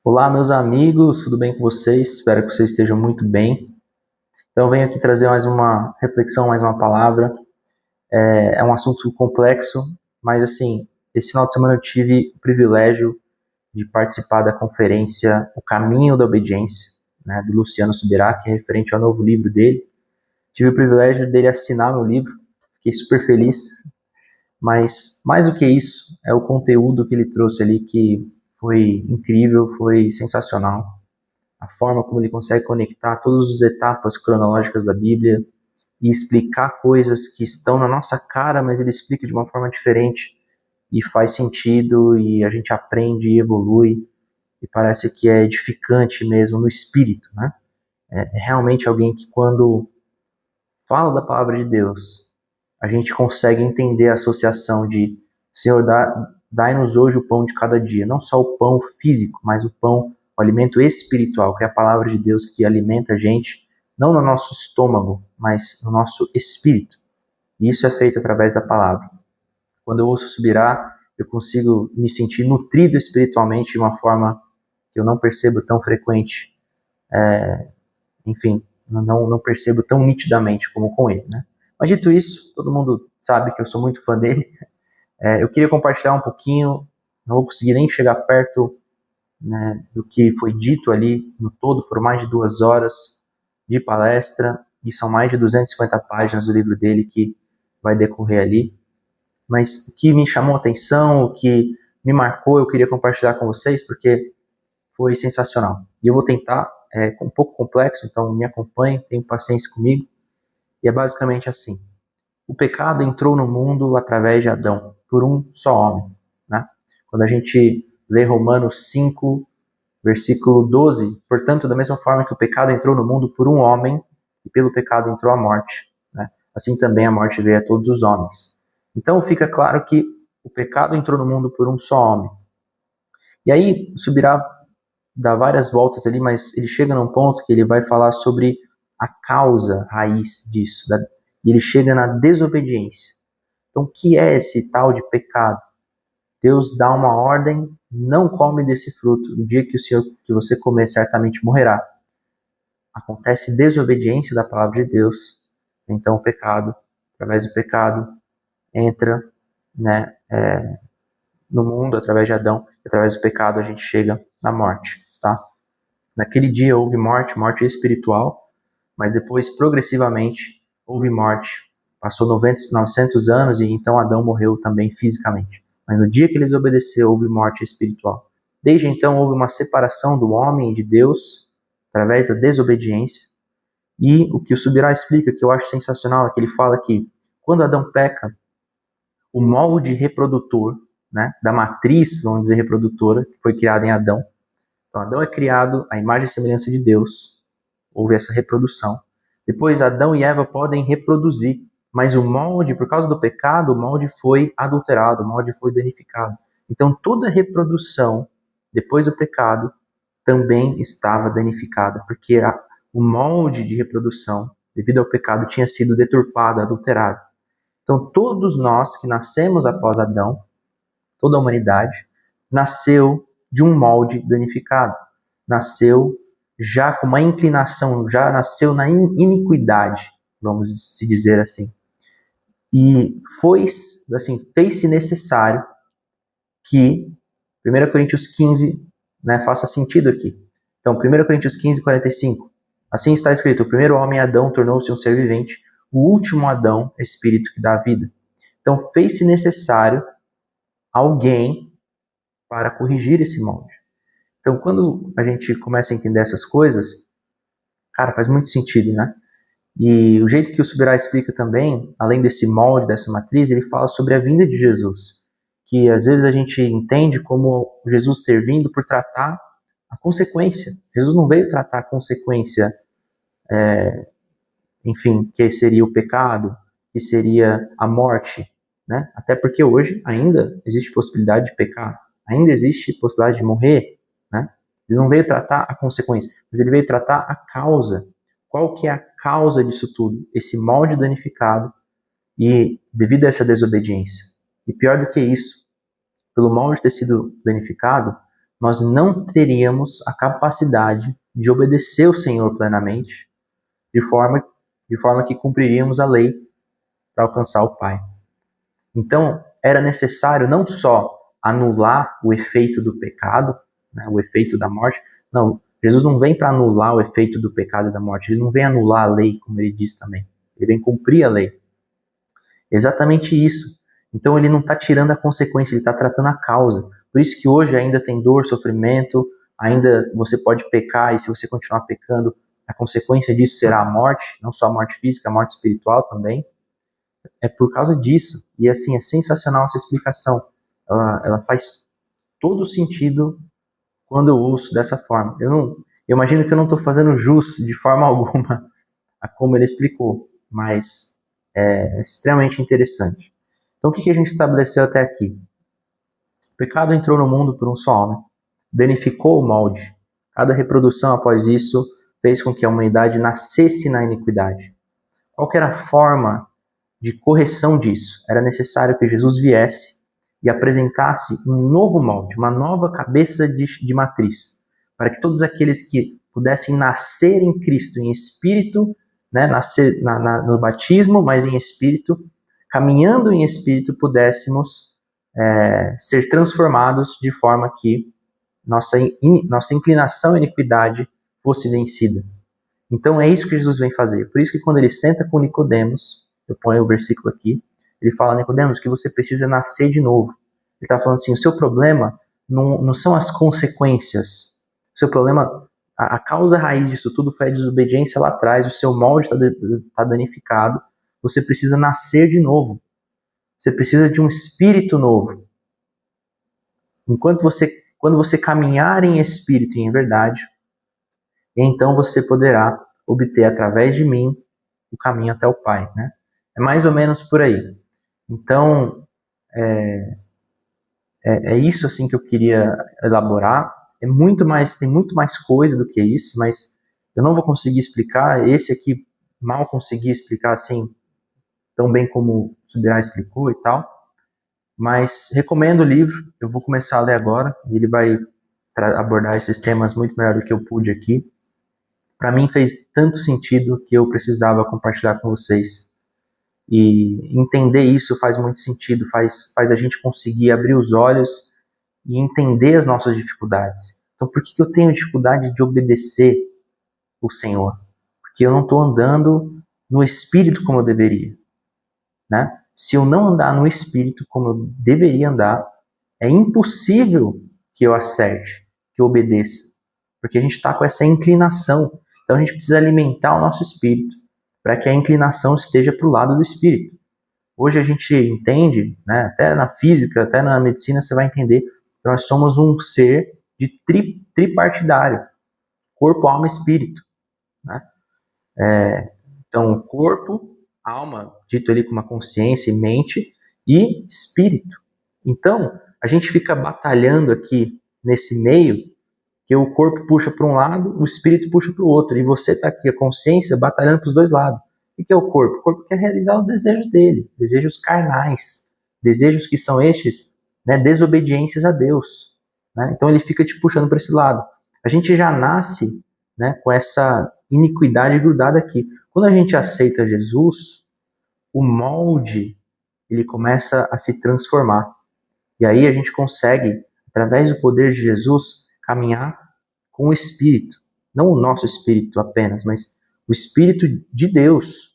Olá, meus amigos, tudo bem com vocês? Espero que vocês estejam muito bem. Então, eu venho aqui trazer mais uma reflexão, mais uma palavra. É um assunto complexo, mas assim, esse final de semana eu tive o privilégio de participar da conferência O Caminho da Obediência, né, do Luciano Subirá, que é referente ao novo livro dele. Tive o privilégio dele assinar meu livro, fiquei super feliz. Mas, mais do que isso, é o conteúdo que ele trouxe ali que foi incrível, foi sensacional. A forma como ele consegue conectar todas as etapas cronológicas da Bíblia e explicar coisas que estão na nossa cara, mas ele explica de uma forma diferente e faz sentido e a gente aprende e evolui e parece que é edificante mesmo no espírito, né? É realmente alguém que quando fala da palavra de Deus, a gente consegue entender a associação de Senhor, dai-nos hoje o pão de cada dia, não só o pão físico, mas o pão, o alimento espiritual, que é a palavra de Deus que alimenta a gente, não no nosso estômago, mas no nosso espírito. E isso é feito através da palavra. Quando eu ouço Subirá, eu consigo me sentir nutrido espiritualmente de uma forma que eu não percebo tão frequente. Enfim, não percebo tão nitidamente como com ele, né? Mas dito isso, todo mundo sabe que eu sou muito fã dele. Eu queria compartilhar um pouquinho, não vou conseguir nem chegar perto, né, do que foi dito ali no todo, foram mais de 2 horas de palestra, e são mais de 250 páginas do livro dele que vai decorrer ali. Mas o que me chamou a atenção, o que me marcou, eu queria compartilhar com vocês, porque foi sensacional. E eu vou tentar, é um pouco complexo, então me acompanhe, tenham paciência comigo. E é basicamente assim: o pecado entrou no mundo através de Adão, por um só homem, né? Quando a gente lê Romanos 5, versículo 12, portanto, da mesma forma que o pecado entrou no mundo por um homem, e pelo pecado entrou a morte, né? Assim também a morte veio a todos os homens. Então fica claro que o pecado entrou no mundo por um só homem. E aí Subirá dá várias voltas ali, mas ele chega num ponto que ele vai falar sobre a causa raiz disso, e ele chega na desobediência. Então, o que é esse tal de pecado? Deus dá uma ordem: não come desse fruto. No dia que você comer, certamente morrerá. Acontece desobediência da palavra de Deus. Então, o pecado, através do pecado, entra, né, no mundo através de Adão. Através do pecado, a gente chega na morte, tá? Naquele dia houve morte, morte espiritual, mas depois, progressivamente, houve morte. Passou 900 anos e então Adão morreu também fisicamente. Mas no dia que ele desobedeceu, houve morte espiritual. Desde então, houve uma separação do homem e de Deus através da desobediência. E o que o Subirá explica, que eu acho sensacional, é que ele fala que quando Adão peca, o molde reprodutor, né, da matriz, vamos dizer, reprodutora, que foi criada em Adão. Então, Adão é criado à imagem e semelhança de Deus. Houve essa reprodução. Depois, Adão e Eva podem reproduzir, mas o molde, por causa do pecado, o molde foi adulterado, o molde foi danificado. Então, toda reprodução, depois do pecado, também estava danificada, porque o molde de reprodução, devido ao pecado, tinha sido deturpado, adulterado. Então, todos nós que nascemos após Adão, toda a humanidade, nasceu de um molde danificado. Nasceu já com uma inclinação, já nasceu na iniquidade, vamos se dizer assim. E fez-se necessário que 1 Coríntios 15, né, faça sentido aqui. Então, 1 Coríntios 15, 45. Assim está escrito: o primeiro homem, Adão, tornou-se um ser vivente, o último Adão, espírito que dá vida. Então, fez-se necessário alguém para corrigir esse molde. Então, quando a gente começa a entender essas coisas, cara, faz muito sentido, né? E o jeito que o Subirá explica também, além desse molde, dessa matriz, ele fala sobre a vinda de Jesus, que às vezes a gente entende como Jesus ter vindo por tratar a consequência. Jesus não veio tratar a consequência, enfim, que seria o pecado, que seria a morte, né? Até porque hoje ainda existe possibilidade de pecar, ainda existe possibilidade de morrer, né? Ele não veio tratar a consequência, mas ele veio tratar a causa. Qual que é a causa disso tudo? Esse molde danificado e devido a essa desobediência. E pior do que isso, pelo molde ter sido danificado, nós não teríamos a capacidade de obedecer o Senhor plenamente, de forma que cumpriríamos a lei para alcançar o Pai. Então, era necessário não só anular o efeito do pecado, né, o efeito da morte. Não, Jesus não vem para anular o efeito do pecado e da morte. Ele não vem anular a lei, como ele diz também. Ele vem cumprir a lei. Exatamente isso. Então, ele não está tirando a consequência, ele está tratando a causa. Por isso que hoje ainda tem dor, sofrimento, ainda você pode pecar, e se você continuar pecando, a consequência disso será a morte, não só a morte física, a morte espiritual também. É por causa disso. E assim, é sensacional essa explicação. Ela faz todo sentido quando eu ouço dessa forma. Eu imagino que eu não estou fazendo jus de forma alguma a como ele explicou, mas é extremamente interessante. Então, o que a gente estabeleceu até aqui? O pecado entrou no mundo por um só homem, danificou o molde. Cada reprodução após isso fez com que a humanidade nascesse na iniquidade. Qual que era a forma de correção disso? Era necessário que Jesus viesse e apresentasse um novo molde, uma nova cabeça de matriz, para que todos aqueles que pudessem nascer em Cristo em espírito, né, nascer no batismo, mas em espírito, caminhando em espírito, pudéssemos ser transformados de forma que nossa inclinação à iniquidade fosse vencida. Então é isso que Jesus vem fazer. Por isso que quando ele senta com Nicodemos, eu ponho o versículo aqui, ele fala, Nicodemos, que você precisa nascer de novo. Ele está falando assim, o seu problema não são as consequências. O seu problema, a causa raiz disso tudo foi a desobediência lá atrás, o seu molde está danificado, você precisa nascer de novo. Você precisa de um espírito novo. Quando você caminhar em espírito e em verdade, então você poderá obter através de mim o caminho até o Pai, né? É mais ou menos por aí. Então, é isso assim que eu queria elaborar. Tem muito mais coisa do que isso, mas eu não vou conseguir explicar. Esse aqui mal consegui explicar assim tão bem como o Subirá explicou e tal. Mas recomendo o livro. Eu vou começar a ler agora. Ele vai abordar esses temas muito melhor do que eu pude aqui. Para mim fez tanto sentido que eu precisava compartilhar com vocês. E entender isso faz muito sentido, faz a gente conseguir abrir os olhos e entender as nossas dificuldades. Então, por que eu tenho dificuldade de obedecer o Senhor? Porque eu não estou andando no Espírito como eu deveria, né? Se eu não andar no Espírito como eu deveria andar, é impossível que eu acerte, que eu obedeça, porque a gente está com essa inclinação. Então, a gente precisa alimentar o nosso Espírito para que a inclinação esteja para o lado do Espírito. Hoje a gente entende, né, até na física, até na medicina, você vai entender que nós somos um ser de tripartidário, corpo, alma e espírito, né? Então, corpo, alma, dito ali com uma consciência e mente, e espírito. Então, a gente fica batalhando aqui nesse meio, que o corpo puxa para um lado, o espírito puxa para o outro, e você está aqui, a consciência, batalhando para os dois lados. O que é o corpo? O corpo quer realizar os desejos dele, desejos carnais, desejos que são estes, né, desobediências a Deus, né? Então ele fica te puxando para esse lado. A gente já nasce, né, com essa iniquidade grudada aqui. Quando a gente aceita Jesus, o molde ele começa a se transformar. E aí a gente consegue, através do poder de Jesus, caminhar com o Espírito. Não o nosso Espírito apenas, mas o Espírito de Deus.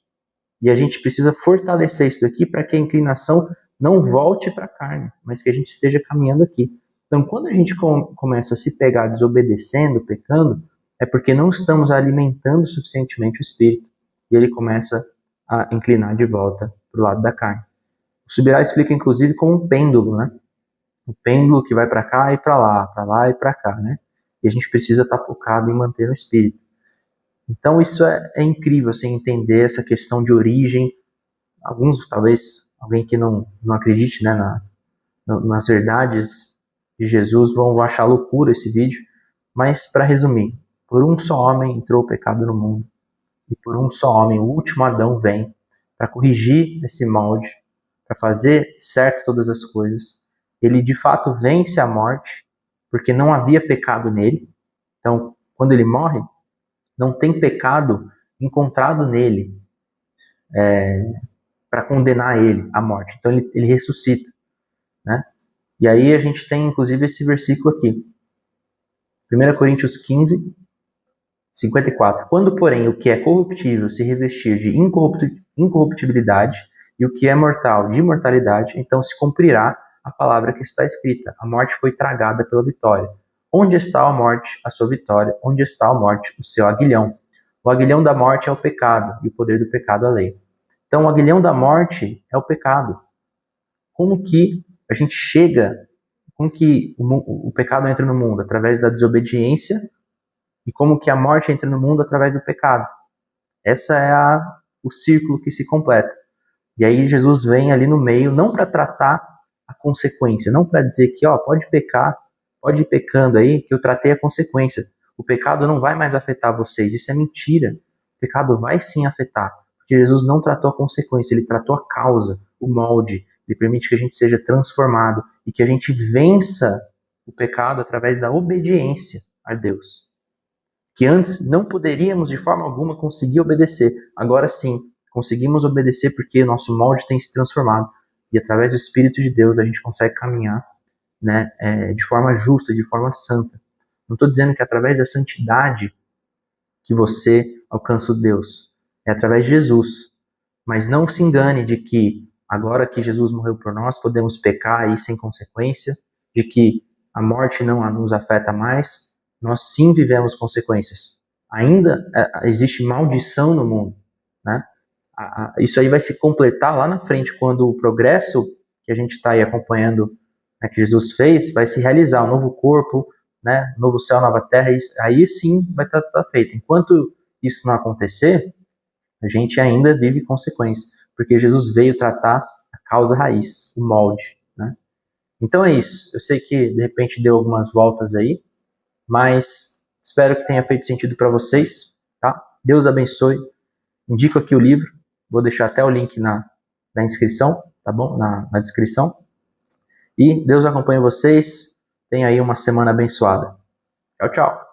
E a gente precisa fortalecer isso daqui para que a inclinação não volte para a carne, mas que a gente esteja caminhando aqui. Então, quando a gente começa a se pegar desobedecendo, pecando, é porque não estamos alimentando suficientemente o Espírito. E ele começa a inclinar de volta para o lado da carne. O Subirá explica, inclusive, como um pêndulo, né? Um pêndulo que vai para cá e para lá e para cá, né? E a gente precisa estar focado em manter o Espírito. Então isso é incrível, assim, entender essa questão de origem. Alguns, talvez, alguém que não acredite, né, nas verdades de Jesus vão achar loucura esse vídeo. Mas, para resumir, por um só homem entrou o pecado no mundo. E por um só homem, o último Adão, vem para corrigir esse molde, para fazer certo todas as coisas. Ele, de fato, vence a morte porque não havia pecado nele. Então, quando ele morre, não tem pecado encontrado nele para condenar ele à morte. Então, ele ressuscita, né? E aí a gente tem, inclusive, esse versículo aqui. 1 Coríntios 15, 54. Quando, porém, o que é corruptível se revestir de incorruptibilidade e o que é mortal de imortalidade, então se cumprirá a palavra que está escrita. A morte foi tragada pela vitória. Onde está a morte, a sua vitória? Onde está a morte, o seu aguilhão? O aguilhão da morte é o pecado e o poder do pecado é a lei. Então, o aguilhão da morte é o pecado. Como que a gente chega, como que o pecado entra no mundo? Através da desobediência. E como que a morte entra no mundo através do pecado. Essa é o círculo que se completa. E aí Jesus vem ali no meio, não para tratar a consequência, não para dizer que pode pecar, pode ir pecando aí, que eu tratei a consequência. O pecado não vai mais afetar vocês, isso é mentira. O pecado vai sim afetar, porque Jesus não tratou a consequência, ele tratou a causa, o molde. Ele permite que a gente seja transformado e que a gente vença o pecado através da obediência a Deus. Que antes não poderíamos de forma alguma conseguir obedecer. Agora sim, conseguimos obedecer porque nosso molde tem se transformado. E através do Espírito de Deus a gente consegue caminhar, né, de forma justa, de forma santa. Não estou dizendo que é através da santidade que você alcança o Deus. É através de Jesus. Mas não se engane de que agora que Jesus morreu por nós, podemos pecar aí sem consequência, de que a morte não nos afeta mais. Nós sim vivemos consequências. Ainda existe maldição no mundo, né? Isso aí vai se completar lá na frente, quando o progresso que a gente está aí acompanhando, né, que Jesus fez, vai se realizar, um novo corpo, né, novo céu, nova terra, aí sim vai estar feito. Enquanto isso não acontecer, a gente ainda vive consequências, porque Jesus veio tratar a causa raiz, o molde, né? Então é isso. Eu sei que de repente deu algumas voltas aí, mas espero que tenha feito sentido para vocês, tá? Deus abençoe. Indico aqui o livro, vou deixar até o link na inscrição, tá bom? Na descrição. E Deus acompanhe vocês. Tenha aí uma semana abençoada. Tchau, tchau.